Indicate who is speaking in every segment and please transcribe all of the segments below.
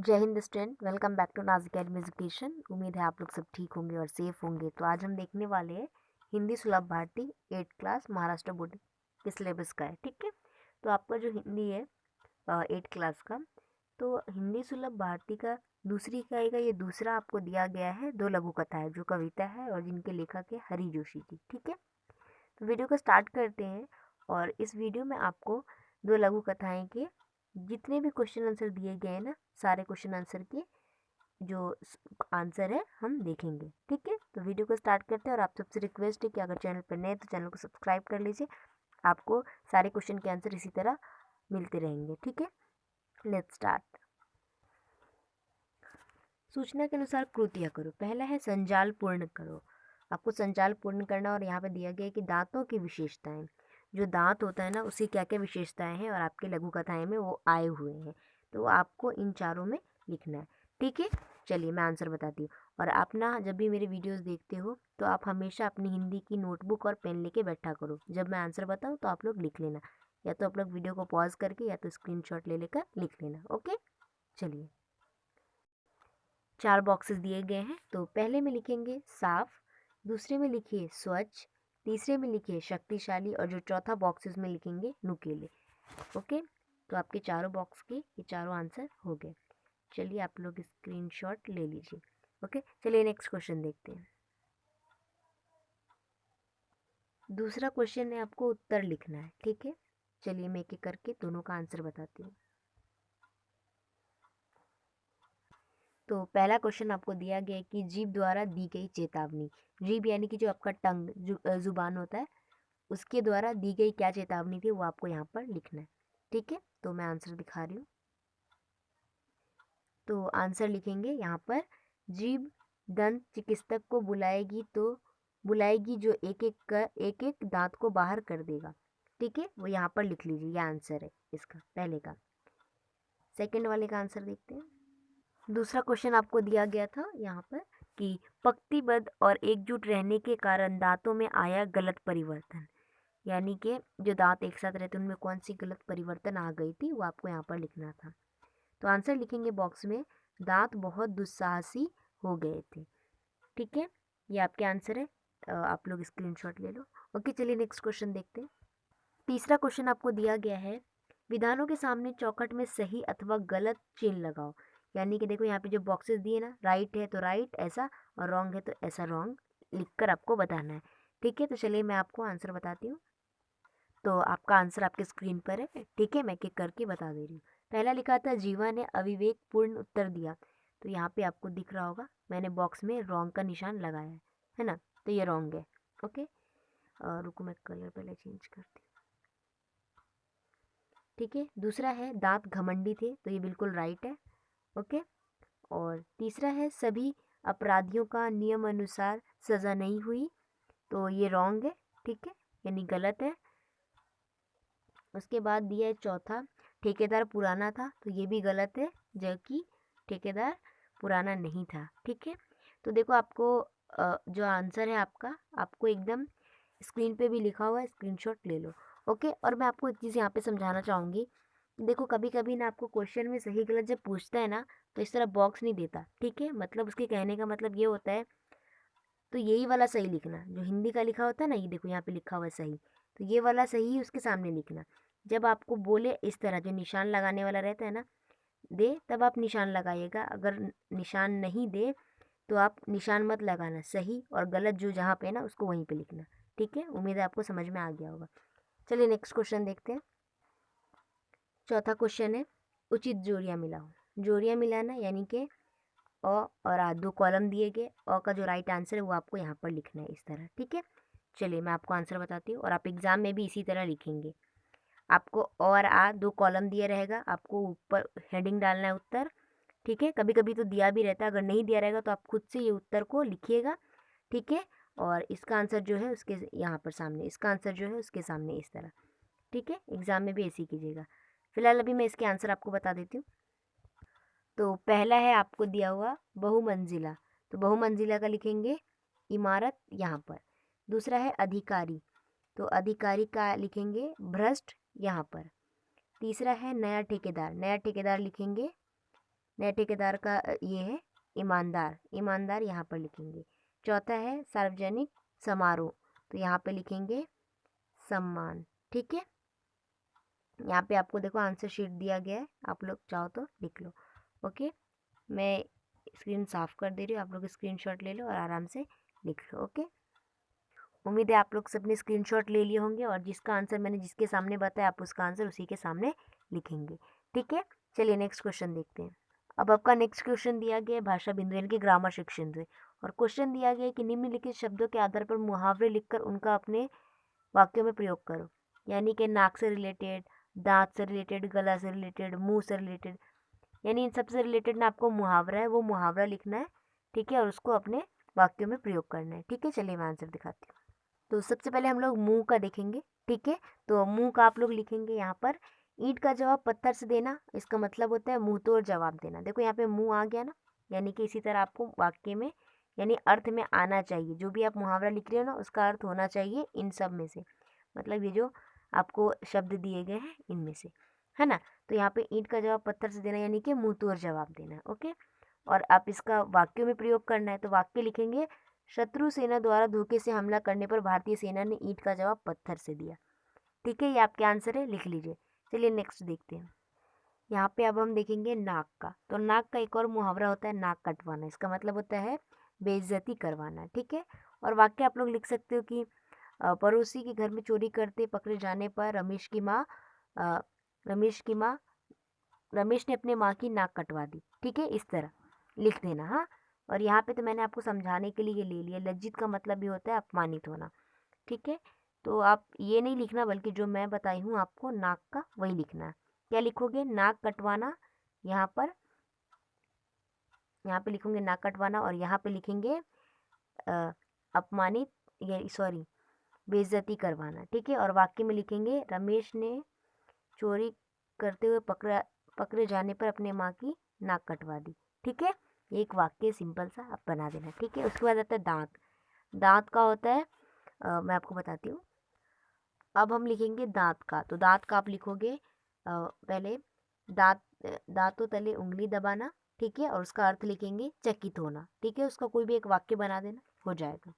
Speaker 1: जय हिंद student, welcome back to Naaz academy education. उम्मीद है आप लोग सब ठीक होंगे और सेफ होंगे। तो आज हम देखने वाले हैं Hindi Sulabh Bharati 8th class Maharashtra board के सिलेबस का है। ठीक है, तो आपका जो हिंदी है 8th क्लास का, तो हिंदी सुलभ भारती का दूसरी इकाई का ये दूसरा आपको दिया गया है। 2 लघु कथाएं जो कविता है और जिनके लेखक है हरि जोशी जी। ठीक है, तो वीडियो को स्टार्ट करते हैं। और इस वीडियो में आपको 2 लघु कथाएं के जितने भी क्वेश्चन आंसर दिए गए हैं ना, सारे क्वेश्चन आंसर के जो आंसर है हम देखेंगे। ठीक है, तो वीडियो को स्टार्ट करते हैं। और आप सबसे रिक्वेस्ट है कि अगर चैनल पर नए हैं तो चैनल को सब्सक्राइब कर लीजिए, आपको सारे क्वेश्चन के आंसर इसी तरह मिलते रहेंगे। ठीक है, लेट्स स्टार्ट। सूचना के अनुसार कृतियाँ करो। पहला है संजाल पूर्ण करो। आपको संजाल पूर्ण करना, और यहाँ पे दिया गया है कि दांतों की विशेषताएं, जो दांत होता है ना उसकी क्या क्या विशेषताएं हैं और आपके लघु कथाएं में वो आए हुए हैं, तो आपको इन चारों में लिखना है। ठीक है, चलिए मैं आंसर बताती हूँ। और आप ना जब भी मेरे वीडियोस देखते हो तो आप हमेशा अपनी हिंदी की नोटबुक और पेन लेके बैठा करो। जब मैं आंसर बताऊँ तो आप लोग लिख लेना, या तो आप लोग वीडियो को पॉज करके या तो स्क्रीनशॉट ले लेकर लिख लेना। ओके, चलिए 4 बॉक्सेस दिए गए हैं। तो पहले में लिखेंगे साफ, दूसरे में लिखिए स्वच्छ, तीसरे में लिखिए शक्तिशाली, और जो चौथा बॉक्सेस में लिखेंगे नुकीले। ओके, तो आपके चारों बॉक्स के ये चारों आंसर हो गए। चलिए आप लोग स्क्रीनशॉट ले लीजिए। ओके, चलिए नेक्स्ट क्वेश्चन देखते हैं। दूसरा क्वेश्चन है आपको उत्तर लिखना है। ठीक है, चलिए मैं एक एक करके दोनों का आंसर बताती हूँ। तो पहला क्वेश्चन आपको दिया गया है कि जीभ द्वारा दी गई चेतावनी। जीभ यानी कि जो आपका टंग जुबान होता है, उसके द्वारा दी गई क्या चेतावनी थी वो आपको यहाँ पर लिखना है। ठीक है, तो मैं आंसर दिखा रही हूँ। तो आंसर लिखेंगे यहाँ पर, जीभ दंत चिकित्सक को बुलाएगी तो बुलाएगी जो एक एक दांत को बाहर कर देगा। ठीक है, वो यहाँ पर लिख लीजिए, ये आंसर है इसका पहले का। सेकंड वाले का आंसर देखते हैं। दूसरा क्वेश्चन आपको दिया गया था यहाँ पर कि पंक्तिबद्ध और एकजुट रहने के कारण दांतों में आया गलत परिवर्तन, यानी कि जो दांत एक साथ रहते हैं उनमें कौन सी गलत परिवर्तन आ गई थी वो आपको यहाँ पर लिखना था। तो आंसर लिखेंगे बॉक्स में, दांत बहुत दुस्साहसी हो गए थे। ठीक है, ये आपके आंसर है। आप लोग स्क्रीनशॉट ले लो। ओके, चलिए नेक्स्ट क्वेश्चन देखते हैं। तीसरा क्वेश्चन आपको दिया गया है, विधानों के सामने चौखट में सही अथवा गलत चिन्ह लगाओ। यानी कि देखो यहाँ पे जो बॉक्सेस दिए ना, राइट है तो राइट ऐसा, और रॉन्ग है तो ऐसा रॉन्ग लिखकर आपको बताना है। ठीक है, तो चलिए मैं आपको आंसर बताती हूँ। तो आपका आंसर आपके स्क्रीन पर है। ठीक है, मैं एक एक करके बता दे रही हूँ। पहला लिखा था जीवा ने अविवेक पूर्ण उत्तर दिया। तो यहाँ पे आपको दिख रहा होगा मैंने बॉक्स में रॉन्ग का निशान लगाया है ना, तो ये रॉन्ग है। ओके, रुको मैं कलर पहले चेंज करती हूँ। ठीक है, दूसरा है दांत घमंडी थे, तो ये बिल्कुल राइट है। ओके, और तीसरा है सभी अपराधियों का नियम अनुसार सज़ा नहीं हुई, तो ये रॉन्ग है। ठीक है, यानी गलत है। उसके बाद दिया है चौथा, ठेकेदार पुराना था, तो ये भी गलत है, जबकि ठेकेदार पुराना नहीं था। ठीक है, तो देखो आपको जो आंसर है आपका, आपको एकदम स्क्रीन पे भी लिखा हुआ है, स्क्रीनशॉट ले लो। ओके, और मैं आपको एक चीज़ यहाँ पे समझाना चाहूँगी। देखो कभी कभी ना आपको क्वेश्चन में सही गलत जब पूछता है ना, तो इस तरह बॉक्स नहीं देता। ठीक है, मतलब उसके कहने का मतलब ये होता है, तो यही वाला सही लिखना, जो हिंदी का लिखा होता है ना, ये देखो यहाँ पे लिखा हुआ है सही, तो ये वाला सही उसके सामने लिखना। जब आपको बोले इस तरह जो निशान लगाने वाला रहता है ना, दे तब आप निशान लगाइएगा। अगर निशान नहीं दे तो आप निशान मत लगाना, सही और गलत जो जहाँ पे है ना उसको वहीं पे लिखना। ठीक है, उम्मीद है आपको समझ में आ गया होगा। चलिए नेक्स्ट क्वेश्चन देखते हैं। चौथा क्वेश्चन है उचित जोड़ियाँ मिलाओ। जोड़ियाँ मिलाना यानी कि अ और आ, 2 कॉलम दिए गए, अ का जो राइट आंसर है वो आपको यहाँ पर लिखना है इस तरह। ठीक है, चलिए मैं आपको आंसर बताती हूँ, और आप एग्जाम में भी इसी तरह लिखेंगे। आपको और आ 2 कॉलम दिया रहेगा, आपको ऊपर हेडिंग डालना है उत्तर। ठीक है, कभी कभी तो दिया भी रहता है, अगर नहीं दिया रहेगा तो आप खुद से ये उत्तर को लिखिएगा। ठीक है, और इसका आंसर जो है उसके यहाँ पर सामने, इसका आंसर जो है उसके सामने इस तरह। ठीक है, एग्जाम में भी ऐसे ही कीजिएगा। फिलहाल अभी मैं इसके आंसर आपको बता देती हूँ। तो पहला है आपको दिया हुआ बहुमंजिला, तो बहुमंजिला का लिखेंगे इमारत यहाँ पर। दूसरा है अधिकारी, तो अधिकारी का लिखेंगे भ्रष्ट यहाँ पर। तीसरा है नया ठेकेदार, नया ठेकेदार लिखेंगे नए ठेकेदार का ये है ईमानदार, ईमानदार यहाँ पर लिखेंगे। चौथा है सार्वजनिक समारोह, तो यहाँ पे लिखेंगे सम्मान। ठीक है, यहाँ पे आपको देखो आंसर शीट दिया गया है, आप लोग चाहो तो लिख लो। ओके, मैं स्क्रीन साफ कर दे रही हूँ, आप लोग स्क्रीनशॉट ले लो और आराम से लिख लो। ओके, उम्मीद है आप लोग सबने स्क्रीनशॉट ले लिए होंगे और जिसका आंसर मैंने जिसके सामने बताया आप उसका आंसर उसी के सामने लिखेंगे। ठीक है, चलिए नेक्स्ट क्वेश्चन देखते हैं। अब आपका नेक्स्ट क्वेश्चन दिया गया है भाषा बिंदु यानी कि ग्रामर सेक्शन से, और क्वेश्चन दिया गया है कि निम्नलिखित शब्दों के आधार पर मुहावरे लिखकर उनका अपने वाक्यों में प्रयोग करो। यानी कि नाक से रिलेटेड, दांत से रिलेटेड, गला से रिलेटेड, मुंह से रिलेटेड, यानी इन सबसे रिलेटेड ना आपको मुहावरा है वो मुहावरा लिखना है। ठीक है, और उसको अपने वाक्यों में प्रयोग करना है। ठीक है, चलिए मैं आंसर दिखाती हूँ। तो सबसे पहले हम लोग मुंह का देखेंगे। ठीक है, तो मुंह का आप लोग लिखेंगे यहाँ पर, ईंट का जवाब पत्थर से देना, इसका मतलब होता है मुंह तोड़ जवाब देना। देखो यहाँ पे मुंह आ गया ना, यानी कि इसी तरह आपको वाक्य में यानी अर्थ में आना चाहिए। जो भी आप मुहावरा लिख रहे हो ना उसका अर्थ होना चाहिए इन सब में से, मतलब ये जो आपको शब्द दिए गए हैं इनमें से, है ना। तो यहाँ पे ईंट का जवाब पत्थर से देना यानी कि मुंह तोड़ जवाब देना। ओके, और आप इसका वाक्यों में प्रयोग करना है, तो वाक्य लिखेंगे शत्रु सेना द्वारा धोखे से हमला करने पर भारतीय सेना ने ईंट का जवाब पत्थर से दिया। ठीक है, ये आपके आंसर है, लिख लीजिए। चलिए नेक्स्ट देखते हैं। यहाँ पे अब हम देखेंगे नाक का। तो नाक का एक और मुहावरा होता है नाक कटवाना, इसका मतलब होता है बेइज्जती करवाना। ठीक है, और वाक्य आप लोग लिख सकते हो कि पड़ोसी के घर में चोरी करते पकड़े जाने पर अ, रमेश की माँ रमेश ने अपने माँ की नाक कटवा दी। ठीक है, इस तरह लिख देना। हाँ, और यहाँ पे तो मैंने आपको समझाने के लिए ये ले लिया। लज्जित का मतलब भी होता है अपमानित होना। ठीक है, तो आप ये नहीं लिखना बल्कि जो मैं बताई हूँ आपको नाक का वही लिखना है। क्या लिखोगे? नाक कटवाना, यहाँ पर लिखोगे नाक कटवाना, और यहाँ पे लिखेंगे अपमानित, ये सॉरी बेइज्जती करवाना। ठीक है, और वाक्य में लिखेंगे रमेश ने चोरी करते हुए पकड़े जाने पर अपने माँ की नाक कटवा दी। ठीक है, ये एक वाक्य सिंपल सा आप बना देना। ठीक है, उसके बाद आता है दांत। दांत का होता है मैं आपको बताती हूँ। अब हम लिखेंगे दांत का। तो दांत का आप लिखोगे पहले दांत, दांतों तले उंगली दबाना। ठीक है, और उसका अर्थ लिखेंगे चकित होना। ठीक है, उसका कोई भी एक वाक्य बना देना, हो जाएगा।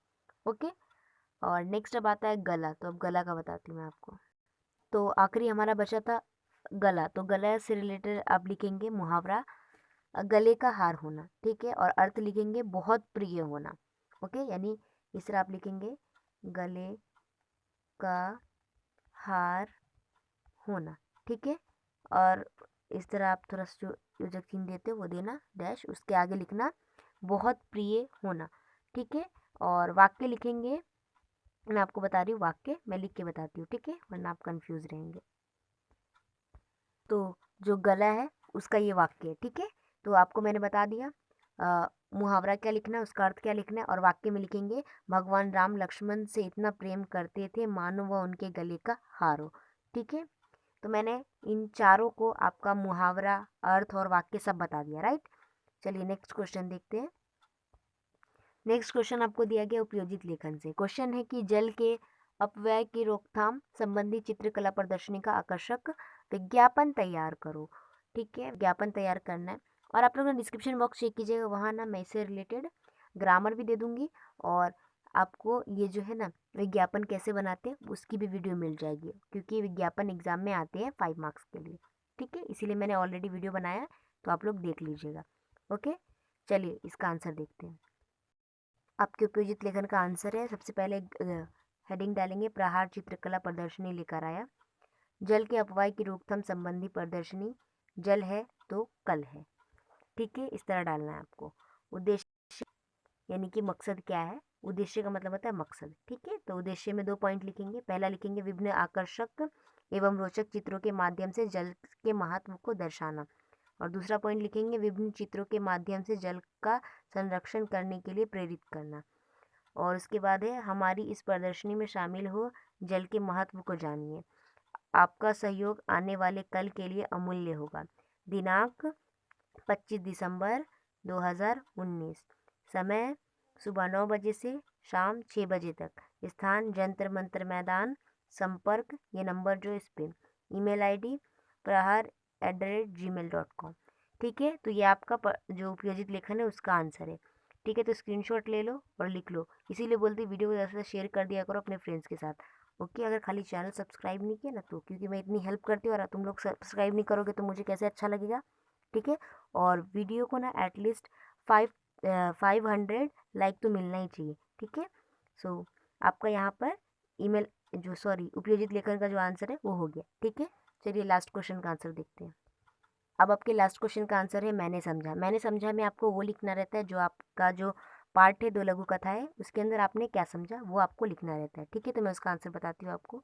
Speaker 1: ओके, और नेक्स्ट अब आता है गला। तो अब गला का बताती हूँ मैं आपको। तो आखिरी हमारा बचा था गला। तो गला से रिलेटेड आप लिखेंगे मुहावरा गले का हार होना। ठीक है, और अर्थ लिखेंगे बहुत प्रिय होना। ओके, यानी इस तरह आप लिखेंगे गले का हार होना। ठीक है, और इस तरह आप थोड़ा जो योजक चिन्ह देते हो वो देना, डैश, उसके आगे लिखना बहुत प्रिय होना। ठीक है, और वाक्य लिखेंगे, मैं आपको बता रही हूँ वाक्य मैं लिख के बताती हूँ। ठीक है, वरना आप कंफ्यूज रहेंगे। तो जो गला है उसका ये वाक्य है। ठीक है, तो आपको मैंने बता दिया मुहावरा क्या लिखना है, उसका अर्थ क्या लिखना है, और वाक्य में लिखेंगे भगवान राम लक्ष्मण से इतना प्रेम करते थे मानो वह उनके गले का हार हो। ठीक है, तो मैंने इन चारों को आपका मुहावरा, अर्थ और वाक्य सब बता दिया, राइट। चलिए नेक्स्ट क्वेश्चन देखते हैं। नेक्स्ट क्वेश्चन आपको दिया गया उपयोजित लेखन से। क्वेश्चन है कि जल के अपव्यय की रोकथाम संबंधी चित्रकला प्रदर्शनी का आकर्षक विज्ञापन तैयार करो। ठीक है, विज्ञापन तैयार करना है, और आप लोग ना डिस्क्रिप्शन बॉक्स चेक कीजिएगा, वहाँ ना मैं इससे रिलेटेड ग्रामर भी दे दूँगी, और आपको ये जो है ना विज्ञापन कैसे बनाते हैं उसकी भी वीडियो मिल जाएगी, क्योंकि विज्ञापन एग्जाम में आते हैं 5 मार्क्स के लिए। ठीक है, इसीलिए मैंने ऑलरेडी वीडियो बनाया है, तो आप लोग देख लीजिएगा। ओके, चलिए इसका आंसर देखते हैं। आपके उपयोजित लेखन का आंसर है, सबसे पहले हेडिंग डालेंगे प्रहार चित्रकला प्रदर्शनी लेकर आया। जल के अपवाय की रोकथाम संबंधी प्रदर्शनी, जल है तो कल है। ठीक है, इस तरह डालना है आपको। उद्देश्य यानी कि मकसद क्या है, उद्देश्य का मतलब होता है मकसद। ठीक है, तो उद्देश्य में 2 पॉइंट लिखेंगे। पहला लिखेंगे विभिन्न आकर्षक एवं रोचक चित्रों के माध्यम से जल के महत्व को दर्शाना, और दूसरा पॉइंट लिखेंगे विभिन्न चित्रों के माध्यम से जल का संरक्षण करने के लिए प्रेरित करना, और उसके बाद है हमारी इस प्रदर्शनी में शामिल हो, जल के महत्व को जानिए। आपका सहयोग आने वाले कल के लिए अमूल्य होगा। दिनांक 25 दिसंबर 2019, समय सुबह 9 बजे से शाम 6 बजे तक, स्थान जंतर मंतर मैदान, संपर्क ये नंबर जो इस पे, ईमेल आईडी प्रहार@gmail.com। ठीक है, तो ये आपका जो उपयोजित लेखन है उसका आंसर है। ठीक है, तो स्क्रीनशॉट ले लो और लिख लो। इसीलिए बोलती वीडियो को ज़्यादा से ज़्यादा शेयर कर दिया करो अपने फ्रेंड्स के साथ। ओके, अगर खाली चैनल सब्सक्राइब नहीं किया ना, तो क्योंकि मैं इतनी हेल्प करती हूँ और तुम लोग सब्सक्राइब नहीं करोगे तो मुझे कैसे अच्छा लगेगा। ठीक है, और वीडियो को ना एटलीस्ट 500 लाइक तो मिलना ही चाहिए। ठीक है, सो आपका यहाँ पर ईमेल जो सॉरी उपयोजित लेखन का जो आंसर है वो हो गया। ठीक है, चलिए लास्ट क्वेश्चन का आंसर देखते हैं। अब आपके लास्ट क्वेश्चन का आंसर है मैंने समझा। मैंने समझा में आपको वो लिखना रहता है जो आपका जो पार्ट है, दो लघु कथा है, उसके अंदर आपने क्या समझा वो आपको लिखना रहता है। ठीक है, तो मैं उसका आंसर बताती हूँ आपको।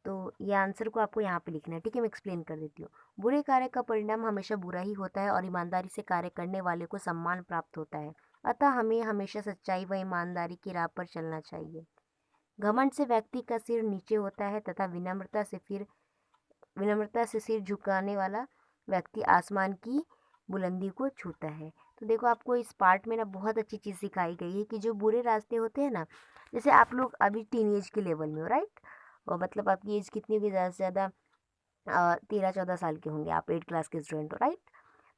Speaker 1: तो ये आंसर को आपको यहाँ पे लिखना है। ठीक है, मैं एक्सप्लेन कर देती हूँ। बुरे कार्य का परिणाम हमेशा बुरा ही होता है और ईमानदारी से कार्य करने वाले को सम्मान प्राप्त होता है। अतः हमें हमेशा सच्चाई व ईमानदारी की राह पर चलना चाहिए। घमंड से व्यक्ति का सिर नीचे होता है तथा विनम्रता से सिर झुकाने वाला व्यक्ति आसमान की बुलंदी को छूता है। तो देखो, आपको इस पार्ट में ना बहुत अच्छी चीज़ सिखाई गई है कि जो बुरे रास्ते होते हैं ना, जैसे आप लोग अभी टीनेज के लेवल में हो, राइट, और मतलब आपकी एज कितनी होगी, ज़्यादा से ज़्यादा 13-14 साल के होंगे, आप 8 क्लास के स्टूडेंट हो, राइट।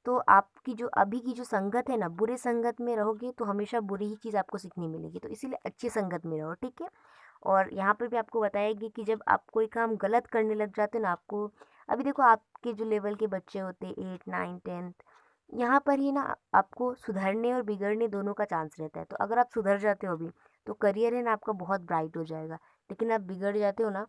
Speaker 1: तो आपकी जो अभी की जो संगत है ना, बुरे संगत में रहोगे तो हमेशा बुरी ही चीज़ आपको सीखने मिलेगी। तो इसीलिए अच्छी संगत में रहो। ठीक है, और यहाँ पर भी आपको बताएगी कि जब आप कोई काम गलत करने लग जाते हो ना, आपको अभी देखो आपके जो लेवल के बच्चे होते हैं 8, 9, 10, यहाँ पर ही ना आपको सुधरने और बिगड़ने दोनों का चांस रहता है। तो अगर आप सुधर जाते हो अभी, तो करियर है ना आपका बहुत ब्राइट हो जाएगा। लेकिन आप बिगड़ जाते हो ना,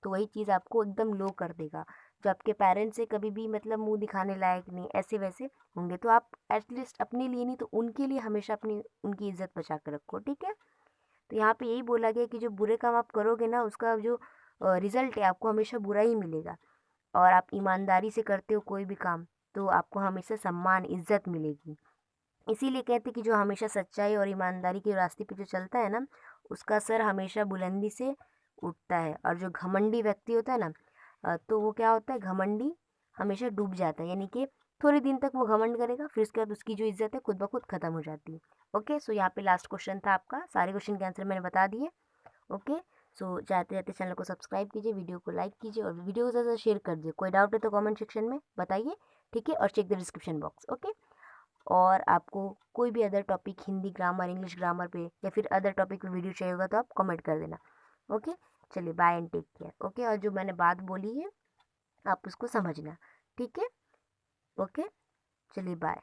Speaker 1: तो वही चीज़ आपको एकदम लो कर देगा। जो आपके पेरेंट्स से कभी भी मतलब मुंह दिखाने लायक नहीं, ऐसे वैसे होंगे, तो आप एटलीस्ट अपने लिए नहीं तो उनके लिए हमेशा अपनी उनकी इज्जत बचा कर रखो। ठीक है, तो यहाँ पे यही बोला गया कि जो बुरे काम आप करोगे ना, उसका जो रिजल्ट है आपको हमेशा बुरा ही मिलेगा। और आप ईमानदारी से करते हो कोई भी काम, तो आपको हमेशा सम्मान इज्जत मिलेगी। इसीलिए कहते हैं कि जो हमेशा सच्चाई और ईमानदारी के रास्ते पे जो चलता है ना, उसका सर हमेशा बुलंदी से उठता है। और जो घमंडी व्यक्ति होता है ना, तो वो क्या होता है, घमंडी हमेशा डूब जाता है। यानी कि थोड़े दिन तक वो घमंड करेगा, फिर उसके बाद उसकी जो इज्जत है खुद ब खुद खत्म हो जाती है। ओके, सो यहाँ पे लास्ट क्वेश्चन था आपका, सारे क्वेश्चन के आंसर मैंने बता दिए। ओके, सो जाते जाते चैनल को सब्सक्राइब कीजिए, वीडियो को लाइक कीजिए और वीडियो को ज़्यादा शेयर कर दीजिए। कोई डाउट है तो कमेंट सेक्शन में बताइए। ठीक है, और check the description box. Okay, और आपको कोई भी other topic, Hindi grammar, English grammar पे या फिर अदर टॉपिक पे वीडियो चाहिए होगा तो आप कमेंट कर देना। ओके, चलिए bye and take care. Okay, और जो मैंने बात बोली है आप उसको समझना। ठीक है, ओके, चलिए बाय।